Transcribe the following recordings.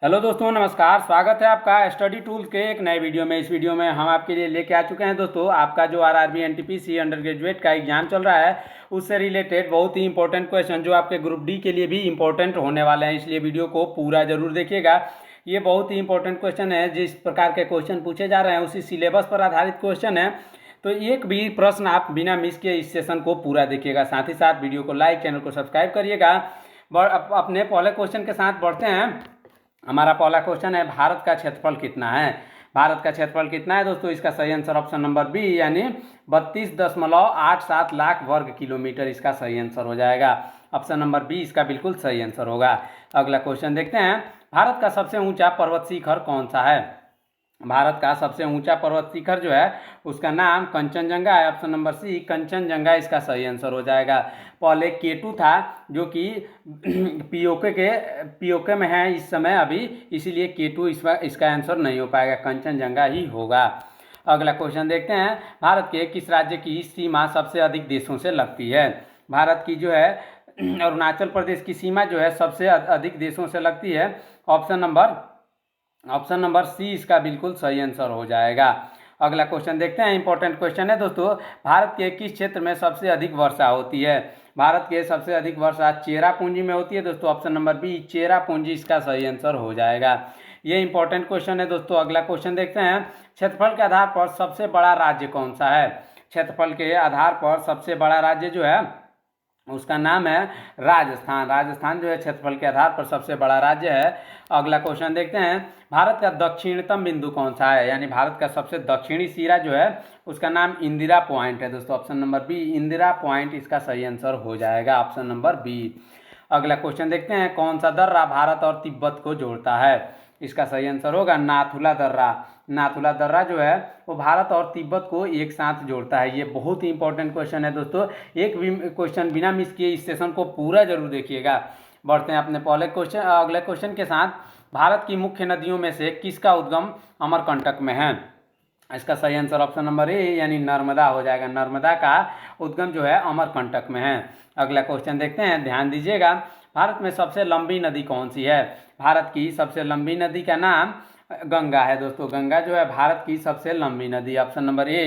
Hello दोस्तों, नमस्कार। स्वागत है आपका स्टडी टूल्स के एक नए वीडियो में। इस वीडियो में हम आपके लिए लेके आ चुके हैं दोस्तों, आपका जो आरआरबी एनटीपीसी अंडर ग्रेजुएट का एग्जाम चल रहा है उससे रिलेटेड बहुत ही इंपॉर्टेंट क्वेश्चन जो आपके ग्रुप डी के लिए भी इंपॉर्टेंट होने वाले हैं, इसलिए वीडियो को पूरा जरूर देखिएगा। ये बहुत ही इंपॉर्टेंट क्वेश्चन है। जिस प्रकार के क्वेश्चन पूछे जा रहे हैं उसी सिलेबस पर आधारित क्वेश्चन है, तो एक भी प्रश्न आप बिना मिस किए इस सेशन को पूरा देखिएगा। साथ ही साथ वीडियो को लाइक, चैनल को सब्सक्राइब करिएगा। अपने पहले क्वेश्चन के साथ बढ़ते हैं। हमारा पहला क्वेश्चन है, भारत का क्षेत्रफल कितना है। भारत का क्षेत्रफल कितना है दोस्तों? इसका सही आंसर ऑप्शन नंबर बी यानी 32.87 लाख वर्ग किलोमीटर इसका सही आंसर हो जाएगा। ऑप्शन नंबर बी इसका बिल्कुल सही आंसर होगा। अगला क्वेश्चन देखते हैं, भारत का सबसे ऊंचा पर्वत शिखर कौन सा है। भारत का सबसे ऊंचा पर्वत शिखर जो है उसका नाम कंचनजंगा है। ऑप्शन नंबर सी कंचनजंगा इसका सही आंसर हो जाएगा। पहले केटू था जो कि पीओके में है इस समय अभी, इसीलिए केटू इसका आंसर नहीं हो पाएगा, कंचनजंगा ही होगा। अगला क्वेश्चन देखते हैं, भारत के किस राज्य की सीमा सबसे अधिक देशों से लगती है। भारत की जो है अरुणाचल प्रदेश की सीमा जो है सबसे अधिक देशों से लगती है। ऑप्शन नंबर सी इसका बिल्कुल सही आंसर हो जाएगा। अगला क्वेश्चन देखते हैं, इंपॉर्टेंट क्वेश्चन है दोस्तों, भारत के किस क्षेत्र में सबसे अधिक वर्षा होती है। भारत के सबसे अधिक वर्षा चेरापूंजी में होती है दोस्तों। ऑप्शन नंबर बी चेरापूंजी इसका सही आंसर हो जाएगा। ये इंपॉर्टेंट क्वेश्चन है दोस्तों। अगला क्वेश्चन देखते हैं, क्षेत्रफल के आधार पर सबसे बड़ा राज्य कौन सा है। क्षेत्रफल के आधार पर सबसे बड़ा राज्य जो है उसका नाम है राजस्थान। राजस्थान जो है क्षेत्रफल के आधार पर सबसे बड़ा राज्य है। अगला क्वेश्चन देखते हैं, भारत का दक्षिणतम बिंदु कौन सा है, यानी भारत का सबसे दक्षिणी सिरा जो है उसका नाम इंदिरा पॉइंट है दोस्तों। Option number B Indira point इसका सही आंसर हो जाएगा। Option number B. अगला क्वेश्चन देखते हैं, कौन सा दर्रा भारत और तिब्बत को जोड़ता है। इसका सही आंसर होगा नाथुला दर्रा। नाथुला दर्रा जो है वो भारत और तिब्बत को एक साथ जोड़ता है। ये बहुत ही इंपॉर्टेंट क्वेश्चन है दोस्तों, एक भी क्वेश्चन बिना मिस किए इस सेशन को पूरा जरूर देखिएगा। बढ़ते हैं अपने अगले क्वेश्चन के साथ, भारत की मुख्य नदियों में से किसका उद्गम अमरकंटक में है। इसका सही आंसर ऑप्शन नंबर ए यानी नर्मदा हो जाएगा। नर्मदा का उद्गम जो है अमरकंटक में है। अगला क्वेश्चन देखते हैं, ध्यान दीजिएगा, भारत में सबसे लंबी नदी कौन सी है। भारत की सबसे लंबी नदी का नाम गंगा है दोस्तों। गंगा जो है भारत की सबसे लंबी नदी। ऑप्शन नंबर ए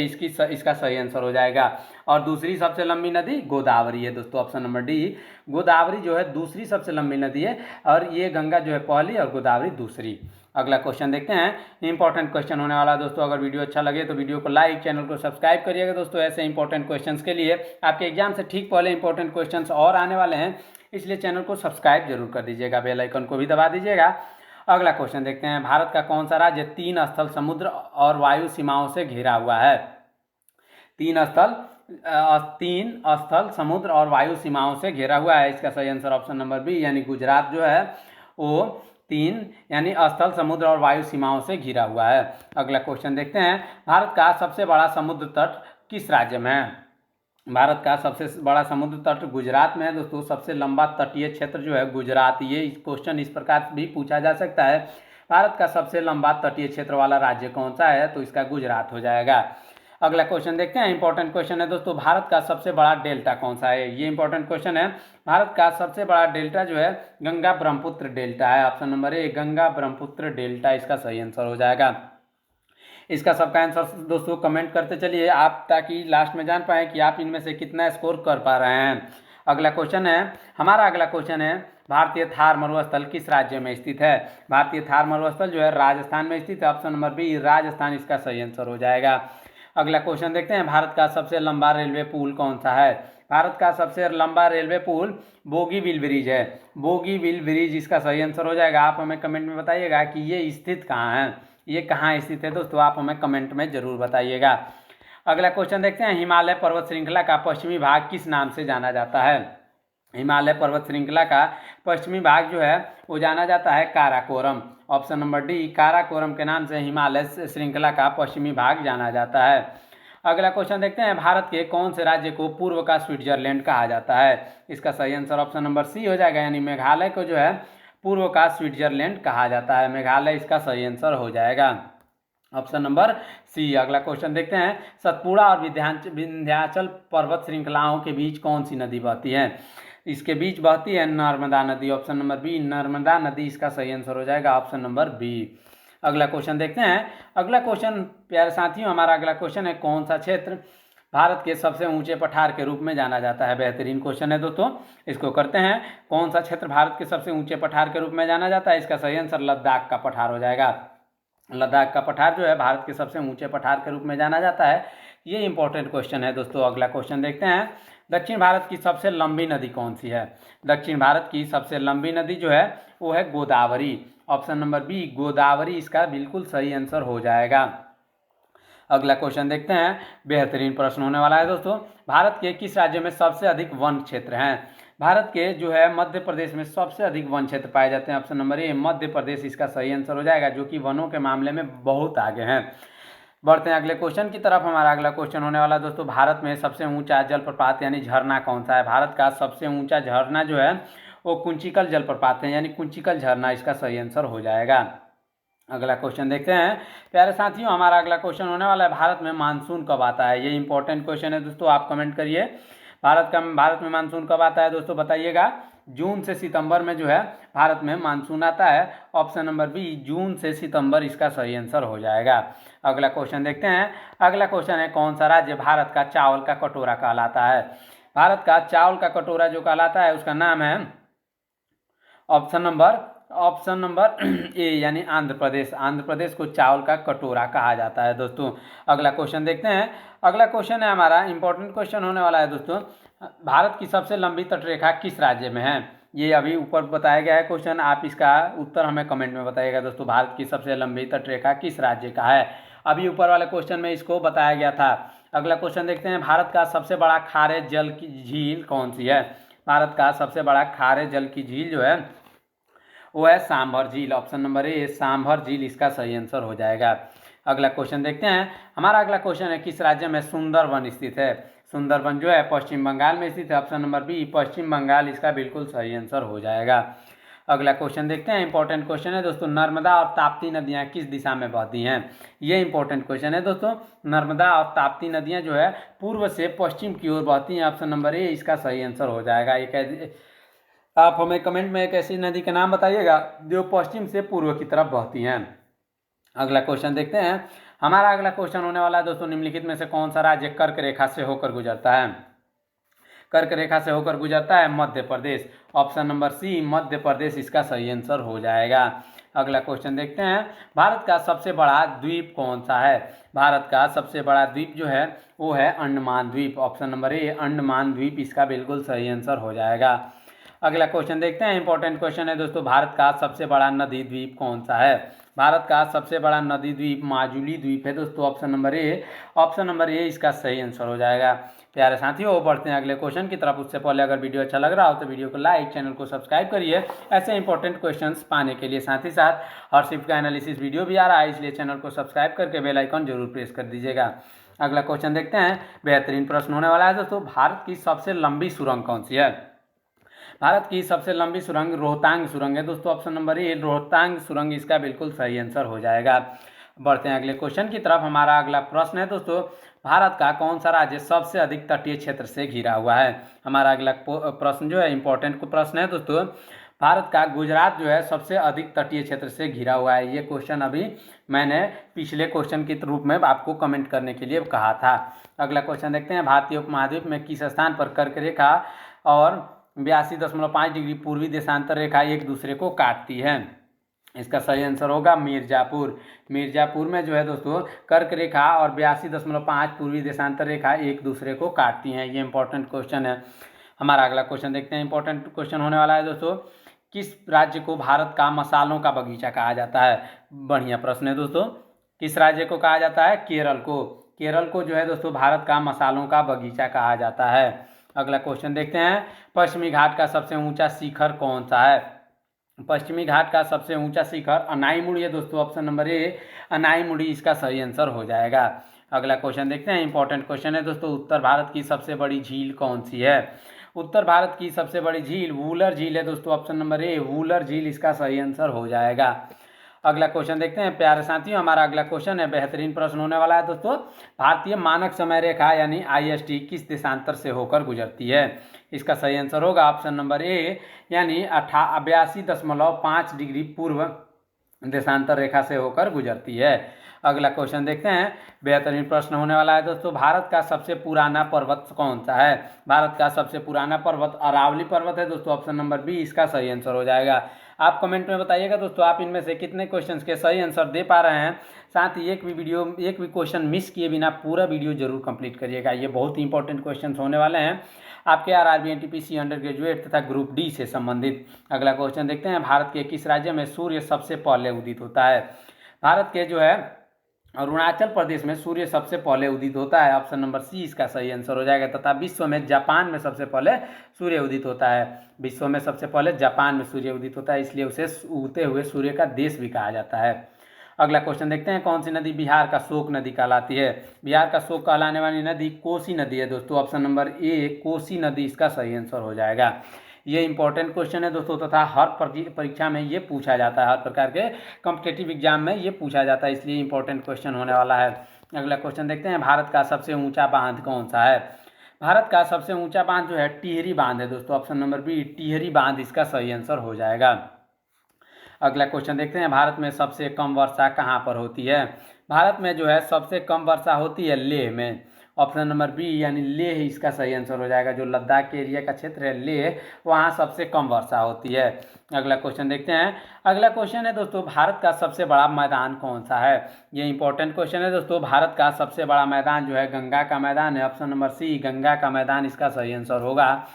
इसका सही आंसर हो जाएगा। और दूसरी सबसे लंबी नदी गोदावरी है दोस्तों। ऑप्शन नंबर डी गोदावरी जो है दूसरी सबसे लंबी नदी है, और ये गंगा जो है पहली और गोदावरी दूसरी। अगला क्वेश्चन देखते हैं, इंपॉर्टेंट क्वेश्चन होने वाला दोस्तों। अगर वीडियो अच्छा लगे तो वीडियो को लाइक, चैनल को सब्सक्राइब करिएगा दोस्तों। ऐसे इंपॉर्टेंट क्वेश्चंस के लिए आपके एग्जाम से ठीक पहले इंपॉर्टेंट क्वेश्चंस और आने वाले हैं, इसलिए चैनल को सब्सक्राइब जरूर कर दीजिएगा, बेल आइकन को भी दबा दीजिएगा। अगला क्वेश्चन देखते हैं, भारत का कौन सा राज्य तीन स्थल समुद्र और वायु सीमाओं से घिरा हुआ है। तीन स्थल समुद्र और वायु सीमाओं से घिरा हुआ है। इसका सही आंसर ऑप्शन नंबर बी यानी गुजरात जो है वो तीन यानी स्थल समुद्र और वायु सीमाओं से घिरा हुआ है। अगला क्वेश्चन देखते हैं, भारत का सबसे बड़ा समुद्र तट किस राज्य में है। भारत का सबसे बड़ा समुद्र तट गुजरात में है दोस्तों। सबसे लंबा तटीय क्षेत्र जो है गुजरात। ये क्वेश्चन इस प्रकार भी पूछा जा सकता है, भारत का सबसे लंबा तटीय क्षेत्र वाला राज्य कौन सा है, तो इसका गुजरात हो जाएगा। अगला क्वेश्चन देखते हैं, इंपॉर्टेंट क्वेश्चन है दोस्तों, भारत का सबसे बड़ा डेल्टा कौन सा है। ये इंपॉर्टेंट क्वेश्चन है। भारत का सबसे बड़ा डेल्टा जो है गंगा ब्रह्मपुत्र डेल्टा है। Option number A Ganga Brahmaputra delta इसका सही आंसर हो जाएगा। इसका सबका आंसर दोस्तों कमेंट करते चलिए आप, ताकि लास्ट में जान पाए कि आप इनमें से कितना स्कोर कर पा रहे हैं। अगला क्वेश्चन है, हमारा अगला क्वेश्चन है, भारतीय थार मरुस्थल किस राज्य में स्थित है। भारतीय थार मरुस्थल जो है राजस्थान में स्थित है। ऑप्शन नंबर बी राजस्थान इसका सही आंसर हो जाएगा। अगला क्वेश्चन देखते हैं, भारत का सबसे लंबा रेलवे पुल कौन सा है। भारत का सबसे लंबा रेलवे पुल बोगीबिल ब्रिज है। बोगीबिल ब्रिज इसका सही आंसर हो जाएगा। आप हमें कमेंट में बताइएगा कि ये स्थित कहाँ है, ये कहाँ स्थित है दोस्तों, आप हमें कमेंट में जरूर बताइएगा। अगला क्वेश्चन देखते हैं, हिमालय पर्वत श्रृंखला का पश्चिमी भाग किस नाम से जाना जाता है। हिमालय पर्वत श्रृंखला का पश्चिमी भाग जो है वो जाना जाता है Karakoram. Option number D Karakoram के नाम से हिमालय श्रृंखला का पश्चिमी भाग जाना जाता है। अगला क्वेश्चन देखते हैं, भारत के कौन से राज्य को पूर्व का स्विट्जरलैंड कहा जाता है। इसका सही आंसर ऑप्शन नंबर सी हो जाएगा, यानी मेघालय को जो है पूर्व का स्विट्जरलैंड कहा जाता है। मेघालय इसका सही आंसर हो जाएगा। Option number C. अगला क्वेश्चन देखते हैं, सतपुड़ा और विंध्याचल पर्वत श्रृंखलाओं के बीच कौन सी नदी बहती है। इसके बीच बहती है नर्मदा नदी। ऑप्शन नंबर बी नर्मदा नदी इसका सही आंसर हो जाएगा, ऑप्शन नंबर बी। अगला क्वेश्चन देखते हैं। अगला क्वेश्चन प्यारे साथियों, हमारा अगला क्वेश्चन है कौन सा क्षेत्र भारत के सबसे ऊंचे पठार के रूप में जाना जाता है। बेहतरीन क्वेश्चन है दोस्तों, इसको करते हैं। कौन सा क्षेत्र भारत के सबसे ऊंचे पठार के रूप में जाना जाता है? इसका सही आंसर लद्दाख का पठार हो जाएगा। लद्दाख का पठार जो है भारत के सबसे ऊंचे पठार के रूप में जाना जाता है। ये इंपॉर्टेंट क्वेश्चन है दोस्तों। अगला क्वेश्चन देखते हैं। दक्षिण भारत की सबसे लंबी नदी कौन सी है? दक्षिण भारत की सबसे लंबी नदी जो है वो है Godavari. Option number B Godavari इसका बिल्कुल सही आंसर हो जाएगा। अगला क्वेश्चन देखते हैं। बेहतरीन प्रश्न होने वाला है दोस्तों। भारत के किस राज्य में सबसे अधिक वन क्षेत्र हैं? भारत के जो है मध्य प्रदेश में सबसे अधिक वन क्षेत्र पाए जाते हैं। Option number A Madhya Pradesh इसका सही आंसर हो जाएगा, जो कि वनों के मामले में बहुत आगे हैं। बढ़ते हैं अगले क्वेश्चन की तरफ। हमारा अगला क्वेश्चन होने वाला है दोस्तों, भारत में सबसे ऊंचा जलप्रपात यानी झरना कौन सा है? भारत का सबसे ऊंचा झरना जो है वो कुंचिकल जलप्रपात है, यानी कुंचिकल झरना इसका सही आंसर हो जाएगा। अगला क्वेश्चन देखते हैं। प्यारे साथियों, हमारा अगला क्वेश्चन होने वाला है भारत में मानसून कब आता है? ये इंपॉर्टेंट क्वेश्चन है दोस्तों, आप कमेंट करिए। भारत में मानसून कब आता है दोस्तों, बताइएगा। जून से सितंबर में जो है भारत में मानसून आता है। ऑप्शन नंबर बी जून से सितंबर इसका सही आंसर हो जाएगा। अगला क्वेश्चन देखते हैं। अगला क्वेश्चन है कौन सा राज्य भारत का चावल का कटोरा कहलाता है? भारत का चावल का कटोरा जो कहलाता है उसका नाम है ऑप्शन नंबर ए यानी आंध्र प्रदेश। आंध्र प्रदेश को चावल का कटोरा कहा जाता है दोस्तों। अगला क्वेश्चन देखते हैं। अगला क्वेश्चन है हमारा इंपॉर्टेंट क्वेश्चन होने वाला है दोस्तों, भारत की सबसे लंबी तटरेखा किस राज्य में है? ये अभी ऊपर बताया गया है क्वेश्चन, आप इसका उत्तर हमें कमेंट में बताइएगा दोस्तों। भारत की सबसे लंबी तटरेखा किस राज्य का है? अभी ऊपर वाले क्वेश्चन में इसको बताया गया था। अगला क्वेश्चन देखते हैं। भारत का सबसे बड़ा खारे जल की झील कौन सी है? भारत का सबसे बड़ा खारे जल की झील जो है वो है सांभर झील। ऑप्शन नंबर ए सांभर झील इसका सही आंसर हो जाएगा। अगला क्वेश्चन देखते हैं। हमारा अगला क्वेश्चन है किस राज्य में सुंदरवन स्थित है? सुंदरवन जो है पश्चिम बंगाल में स्थित है। ऑप्शन नंबर बी पश्चिम बंगाल इसका बिल्कुल सही आंसर हो जाएगा। अगला क्वेश्चन देखते हैं। इंपॉर्टेंट क्वेश्चन है दोस्तों, नर्मदा और ताप्ती नदियाँ किस दिशा में बहती हैं? ये इंपॉर्टेंट क्वेश्चन है दोस्तों। नर्मदा और ताप्ती नदियाँ जो है पूर्व से पश्चिम की ओर बहती हैं। ऑप्शन नंबर ए इसका सही आंसर हो जाएगा। एक आप हमें कमेंट में एक ऐसी नदी का नाम बताइएगा जो पश्चिम से पूर्व की तरफ बहती हैं। अगला क्वेश्चन देखते हैं। हमारा अगला क्वेश्चन होने वाला है दोस्तों, निम्नलिखित में से कौन सा राज्य कर्क रेखा से होकर गुजरता है? कर्क रेखा से होकर गुजरता है मध्य प्रदेश। ऑप्शन नंबर सी मध्य प्रदेश इसका सही आंसर हो जाएगा। अगला क्वेश्चन देखते हैं। भारत का सबसे बड़ा द्वीप कौन सा है? भारत का सबसे बड़ा द्वीप जो है वो है अंडमान द्वीप। ऑप्शन नंबर ए अंडमान द्वीप इसका बिल्कुल सही आंसर हो जाएगा। अगला क्वेश्चन देखते हैं। इंपॉर्टेंट क्वेश्चन है दोस्तों, भारत का सबसे बड़ा नदी द्वीप कौन सा है? भारत का सबसे बड़ा नदी द्वीप माजुली द्वीप है दोस्तों। ऑप्शन नंबर ए इसका सही आंसर हो जाएगा। प्यारे साथियों, बढ़ते हैं अगले क्वेश्चन की तरफ। उससे पहले अगर वीडियो अच्छा लग रहा हो तो वीडियो को लाइक, चैनल को सब्सक्राइब करिए ऐसे इंपॉर्टेंट क्वेश्चंस पाने के लिए। साथ ही साथ हर शिफ्ट का एनालिसिस वीडियो भी आ रहा है, इसलिए चैनल को सब्सक्राइब करके बेल आइकन जरूर प्रेस कर दीजिएगा। अगला क्वेश्चन देखते हैं। बेहतरीन प्रश्न होने वाला है दोस्तों, भारत की सबसे लंबी सुरंग कौन सी है? भारत की सबसे लंबी सुरंग रोहतांग सुरंग है दोस्तों। ऑप्शन नंबर ए रोहतांग सुरंग इसका बिल्कुल सही आंसर हो जाएगा। बढ़ते हैं अगले क्वेश्चन की तरफ। हमारा अगला प्रश्न है दोस्तों, भारत का कौन सा राज्य सबसे अधिक तटीय क्षेत्र से घिरा हुआ है? हमारा अगला प्रश्न जो है इंपॉर्टेंट प्रश्न है दोस्तों, भारत का गुजरात जो है सबसे अधिक तटीय क्षेत्र से घिरा हुआ है। ये क्वेश्चन अभी मैंने पिछले क्वेश्चन के रूप में आपको कमेंट करने के लिए कहा था। अगला क्वेश्चन देखते हैं। भारतीय उपमहाद्वीप में किस स्थान पर कर्क रेखा और 82.5 डिग्री पूर्वी देशांतर रेखा एक दूसरे को काटती है? इसका सही आंसर होगा मिर्जापुर। मिर्जापुर में जो है दोस्तों कर्क रेखा और 82.5 पूर्वी देशांतर रेखा एक दूसरे को काटती हैं। ये इंपॉर्टेंट क्वेश्चन है। हमारा अगला क्वेश्चन देखते हैं। इंपॉर्टेंट क्वेश्चन होने वाला है दोस्तों, किस राज्य को भारत का मसालों का बगीचा कहा जाता है? बढ़िया प्रश्न है दोस्तों। किस राज्य को कहा जाता है? केरल को। केरल को जो है दोस्तों भारत का मसालों का बगीचा कहा जाता है। अगला क्वेश्चन देखते हैं। पश्चिमी घाट का सबसे ऊंचा शिखर कौन सा है? पश्चिमी घाट का सबसे ऊंचा शिखर अनाईमुड़ी है दोस्तों। ऑप्शन नंबर ए अनाईमुड़ी इसका सही आंसर हो जाएगा। अगला क्वेश्चन देखते हैं। इंपॉर्टेंट क्वेश्चन है दोस्तों, उत्तर भारत की सबसे बड़ी झील कौन सी है? उत्तर भारत की सबसे बड़ी झील वूलर झील है दोस्तों। ऑप्शन नंबर ए वूलर झील इसका सही आंसर हो जाएगा। अगला क्वेश्चन देखते हैं प्यारे साथियों। हमारा अगला क्वेश्चन है, बेहतरीन प्रश्न होने वाला है दोस्तों। भारतीय मानक समय रेखा यानी IST किस देशांतर से होकर गुजरती है? इसका सही आंसर होगा ऑप्शन नंबर ए, यानी 82.5 डिग्री पूर्व देशांतर रेखा से होकर गुजरती है। अगला क्वेश्चन देखते हैं, बेहतरीन प्रश्न होने वाला है दोस्तों। भारत का सबसे पुराना पर्वत कौन सा है? भारत का सबसे पुराना पर्वत अरावली पर्वत है दोस्तों, ऑप्शन नंबर बी इसका सही आंसर हो जाएगा। आप कमेंट में बताइएगा दोस्तों आप इनमें से कितने क्वेश्चंस के सही आंसर दे पा रहे हैं। साथ ही एक भी क्वेश्चन मिस किए बिना पूरा वीडियो जरूर कंप्लीट करिएगा। ये बहुत ही इंपॉर्टेंट क्वेश्चन होने वाले हैं आपके RRB NTPC अंडर ग्रेजुएट तथा ग्रुप डी से संबंधित। अगला क्वेश्चन देखते हैं, भारत के किस राज्य में सूर्य सबसे पहले उदित होता है? भारत के जो है अरुणाचल प्रदेश में सूर्य सबसे पहले उदित होता है, ऑप्शन नंबर सी इसका सही आंसर हो जाएगा। तथा विश्व में जापान में सबसे पहले सूर्य उदित होता है। विश्व में सबसे पहले जापान में सूर्य उदित होता है, इसलिए उसे उगते हुए सूर्य का देश भी कहा जाता है। अगला क्वेश्चन देखते हैं, कौन सी नदी बिहार का शोक नदी कहलाती है? बिहार का शोक कहलाने वाली नदी कोसी नदी है दोस्तों, ऑप्शन नंबर ए कोसी नदी इसका सही आंसर हो जाएगा। ये इंपॉर्टेंट क्वेश्चन है दोस्तों, तथा हर परीक्षा में ये पूछा जाता है, हर प्रकार के कॉम्पिटेटिव एग्जाम में ये पूछा जाता है, इसलिए इंपॉर्टेंट क्वेश्चन होने वाला है। अगला क्वेश्चन देखते हैं, भारत का सबसे ऊंचा बांध कौन सा है? भारत का सबसे ऊंचा बांध जो है टिहरी बांध है दोस्तों, ऑप्शन नंबर बी टिहरी बांध इसका सही आंसर हो जाएगा। अगला क्वेश्चन देखते हैं, भारत में सबसे कम वर्षा कहाँ पर होती है? भारत में जो है सबसे कम वर्षा होती है लेह में, ऑप्शन नंबर बी यानी लेह इसका सही आंसर हो जाएगा। जो लद्दाख के एरिया का क्षेत्र है लेह, वहाँ सबसे कम वर्षा होती है। अगला क्वेश्चन देखते हैं, अगला क्वेश्चन है दोस्तों, भारत का सबसे बड़ा मैदान कौन सा है? ये इंपॉर्टेंट क्वेश्चन है दोस्तों। भारत का सबसे बड़ा मैदान जो है गंगा का मैदान है, ऑप्शन नंबर सी गंगा का मैदान इसका सही आंसर होगा।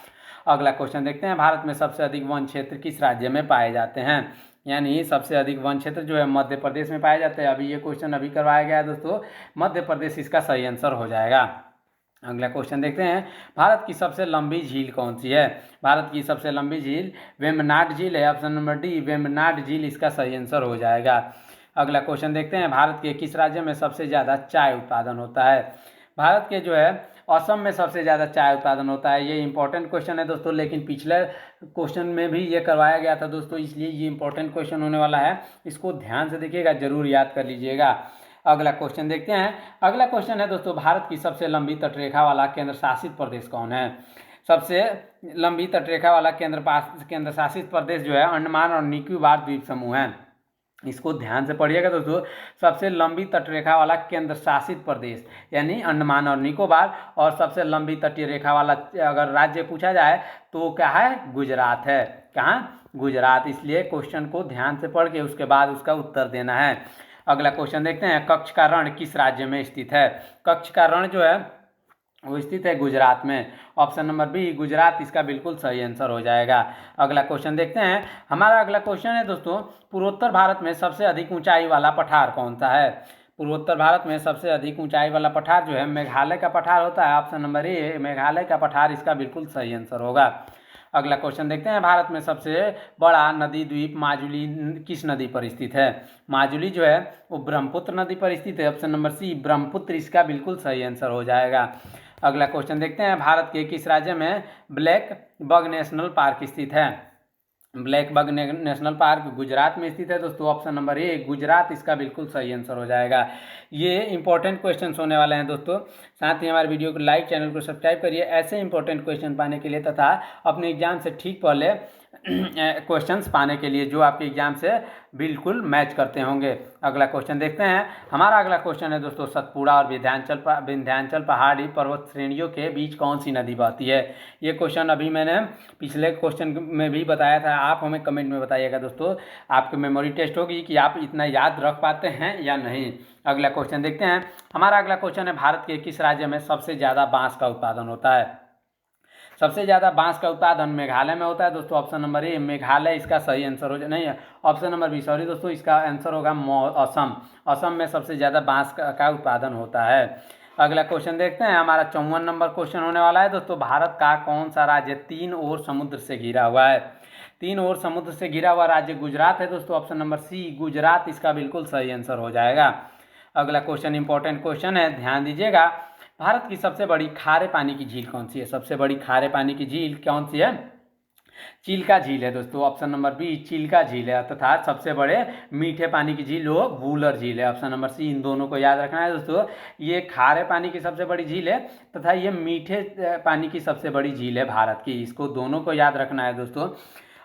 अगला क्वेश्चन देखते हैं, भारत में सबसे अधिक वन क्षेत्र किस राज्य में पाए जाते हैं? यानी सबसे अधिक वन क्षेत्र जो है मध्य प्रदेश में पाए जाते हैं। अभी ये क्वेश्चन अभी करवाया गया है दोस्तों, मध्य प्रदेश इसका सही आंसर हो जाएगा। अगला क्वेश्चन देखते हैं, भारत की सबसे लंबी झील कौन सी है? भारत की सबसे लंबी झील वेम्बनाड झील है, ऑप्शन नंबर डी वेम्बनाड झील इसका सही आंसर हो जाएगा। अगला क्वेश्चन देखते हैं, भारत के किस राज्य में सबसे ज़्यादा चाय उत्पादन होता है? भारत के जो है असम में सबसे ज़्यादा चाय उत्पादन होता है। ये इंपॉर्टेंट क्वेश्चन है दोस्तों, लेकिन पिछले क्वेश्चन में भी ये करवाया गया था दोस्तों, इसलिए ये इंपॉर्टेंट क्वेश्चन होने वाला है। इसको ध्यान से देखिएगा, जरूर याद कर लीजिएगा। अगला क्वेश्चन देखते हैं, अगला क्वेश्चन है दोस्तों, भारत की सबसे लंबी तटरेखा वाला केंद्र शासित प्रदेश कौन है? सबसे लंबी तटरेखा वाला केंद्र शासित प्रदेश जो है अंडमान और निकोबार द्वीप समूह है। इसको ध्यान से पढ़िएगा दोस्तों, सबसे लंबी तटरेखा वाला केंद्र शासित प्रदेश यानी अंडमान और निकोबार, और सबसे लंबी तटीय रेखा वाला अगर राज्य पूछा जाए तो क्या है? गुजरात है। कहाँ? गुजरात। इसलिए क्वेश्चन को ध्यान से पढ़ के उसके बाद उसका उत्तर देना है। अगला क्वेश्चन देखते हैं, कच्छ का रण किस राज्य में स्थित है? कच्छ का रण जो है वो स्थित है गुजरात में, ऑप्शन नंबर बी गुजरात इसका बिल्कुल सही आंसर हो जाएगा। अगला क्वेश्चन देखते हैं, हमारा अगला क्वेश्चन है दोस्तों, पूर्वोत्तर भारत में सबसे अधिक ऊंचाई वाला पठार कौन सा है? पूर्वोत्तर भारत में सबसे अधिक ऊंचाई वाला पठार जो है मेघालय का पठार होता है, ऑप्शन नंबर ए मेघालय का पठार इसका बिल्कुल सही आंसर होगा। अगला क्वेश्चन देखते हैं, भारत में सबसे बड़ा नदी द्वीप माजुली किस नदी पर स्थित है? माजुली जो है वो ब्रह्मपुत्र नदी पर स्थित है, ऑप्शन नंबर सी ब्रह्मपुत्र इसका बिल्कुल सही आंसर हो जाएगा। अगला क्वेश्चन देखते हैं, भारत के किस राज्य में ब्लैक बग नेशनल पार्क स्थित है? Black bug national park Gujarat में स्थित है दोस्तों, ऑप्शन नंबर ए गुजरात इसका बिल्कुल सही आंसर हो जाएगा। ये इंपॉर्टेंट क्वेश्चंस होने वाले हैं दोस्तों। साथ ही हमारे वीडियो को लाइक, चैनल को सब्सक्राइब करिए ऐसे इंपॉर्टेंट क्वेश्चन पाने के लिए, तथा अपने एग्जाम से ठीक पहले क्वेश्चंस पाने के लिए जो आपके एग्जाम से बिल्कुल मैच करते होंगे। अगला क्वेश्चन देखते हैं, हमारा अगला क्वेश्चन है दोस्तों, सतपुड़ा और विंध्याचल पहाड़ी पर्वत श्रेणियों के बीच कौन सी नदी बहती है? ये क्वेश्चन अभी मैंने पिछले क्वेश्चन में भी बताया था। आप हमें कमेंट में बताइएगा दोस्तों, आपकी मेमोरी टेस्ट होगी कि आप इतना याद रख पाते हैं या नहीं। अगला क्वेश्चन देखते हैं, हमारा अगला क्वेश्चन है, भारत के किस राज्य में सबसे ज़्यादा बांस का उत्पादन होता है? सबसे ज़्यादा बांस का उत्पादन मेघालय में होता है दोस्तों, ऑप्शन नंबर ए मेघालय इसका सही आंसर हो नहीं है, ऑप्शन नंबर बी सॉरी दोस्तों, इसका आंसर होगा असम। असम में सबसे ज़्यादा बांस का उत्पादन होता है। अगला क्वेश्चन देखते हैं, हमारा 54 नंबर क्वेश्चन होने वाला है दोस्तों, भारत का कौन सा राज्य तीन ओर समुद्र से घिरा हुआ है? तीन ओर समुद्र से घिरा हुआ राज्य गुजरात है दोस्तों, ऑप्शन नंबर सी गुजरात इसका बिल्कुल सही आंसर हो जाएगा। अगला क्वेश्चन इंपॉर्टेंट क्वेश्चन है, ध्यान दीजिएगा, भारत की सबसे बड़ी खारे पानी की झील कौन सी है? सबसे बड़ी खारे पानी की झील कौन सी है? चिल्का झील है दोस्तों, ऑप्शन नंबर बी चिल्का झील है, तथा सबसे बड़े मीठे पानी की झील वो वूलर झील है, ऑप्शन नंबर सी। इन दोनों को याद रखना है दोस्तों। ये खारे पानी की सबसे बड़ी झील है तथा ये मीठे पानी की सबसे बड़ी झील है भारत की, इसको दोनों को याद रखना है दोस्तों।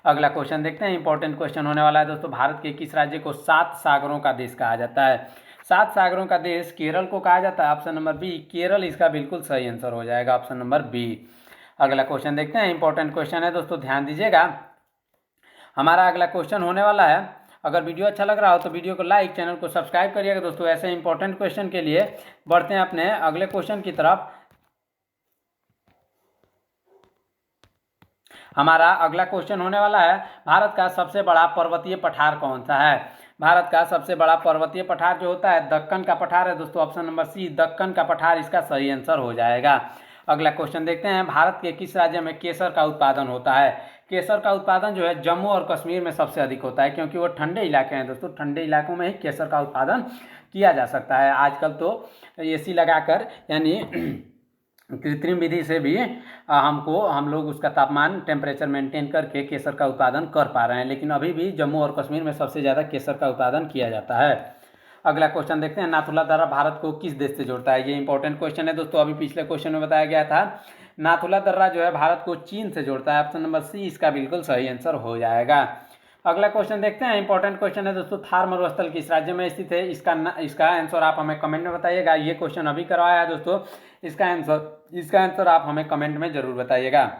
अगला क्वेश्चन देखते हैं, इंपॉर्टेंट क्वेश्चन होने वाला है दोस्तों। भारत के किस राज्य को 7 सागरों का देश कहा जाता है? 7 सागरों का देश केरल को कहा जाता है, ऑप्शन नंबर बी केरल इसका बिल्कुल सही आंसर हो जाएगा, ऑप्शन नंबर बी। अगला क्वेश्चन देखते हैं, इंपॉर्टेंट क्वेश्चन है दोस्तों, ध्यान दीजिएगा। हमारा अगला क्वेश्चन होने वाला है, अगर वीडियो अच्छा लग रहा हो तो वीडियो को लाइक, चैनल को सब्सक्राइब करिएगा दोस्तों। ऐसे इंपॉर्टेंट क्वेश्चन के लिए बढ़ते हैं अपने अगले क्वेश्चन की तरफ। हमारा अगला क्वेश्चन होने वाला है, भारत का सबसे बड़ा पर्वतीय पठार कौन सा है? भारत का सबसे बड़ा पर्वतीय पठार जो होता है दक्कन का पठार है दोस्तों, ऑप्शन नंबर सी दक्कन का पठार इसका सही आंसर हो जाएगा। अगला क्वेश्चन देखते हैं, भारत के किस राज्य में केसर का उत्पादन होता है? केसर का उत्पादन जो है जम्मू और कश्मीर में सबसे अधिक होता है, क्योंकि वो ठंडे इलाके हैं दोस्तों, ठंडे इलाकों में ही केसर का उत्पादन किया जा सकता है। आजकल तो एसी लगाकर यानी कृत्रिम विधि से भी हम लोग उसका तापमान टेम्परेचर मेंटेन करके केसर का उत्पादन कर पा रहे हैं, लेकिन अभी भी जम्मू और कश्मीर में सबसे ज़्यादा केसर का उत्पादन किया जाता है। अगला क्वेश्चन देखते हैं, नाथुला दर्रा भारत को किस देश से जोड़ता है? ये इंपॉर्टेंट क्वेश्चन है दोस्तों, अभी पिछले क्वेश्चन में बताया गया था। नाथुला दर्रा जो है भारत को चीन से जोड़ता है, ऑप्शन नंबर सी इसका बिल्कुल सही आंसर हो जाएगा। अगला क्वेश्चन देखते हैं, इंपॉर्टेंट क्वेश्चन है दोस्तों, थार मरुस्थल किस राज्य में स्थित है? इसका आंसर आप हमें कमेंट में बताइएगा। ये क्वेश्चन अभी करवाया है दोस्तों, इसका आंसर आप हमें कमेंट में जरूर बताइएगा।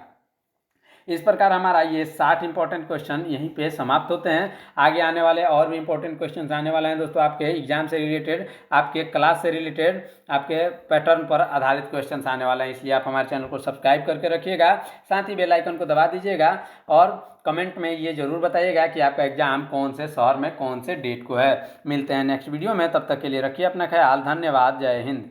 इस प्रकार हमारा ये 60 इंपॉर्टेंट क्वेश्चन यहीं पे समाप्त होते हैं। आगे आने वाले और भी इंपॉर्टेंट क्वेश्चन आने वाले हैं दोस्तों, आपके एग्जाम से रिलेटेड, आपके क्लास से रिलेटेड, आपके पैटर्न पर आधारित क्वेश्चन आने वाले हैं, इसलिए आप हमारे चैनल को सब्सक्राइब करके रखिएगा, साथ ही बेल आइकन को दबा दीजिएगा और कमेंट में ये जरूर बताइएगा कि आपका एग्जाम कौन से शहर में कौन से डेट को है। मिलते हैं नेक्स्ट वीडियो में, तब तक के लिए रखिए अपना ख्याल। धन्यवाद, जय हिंद।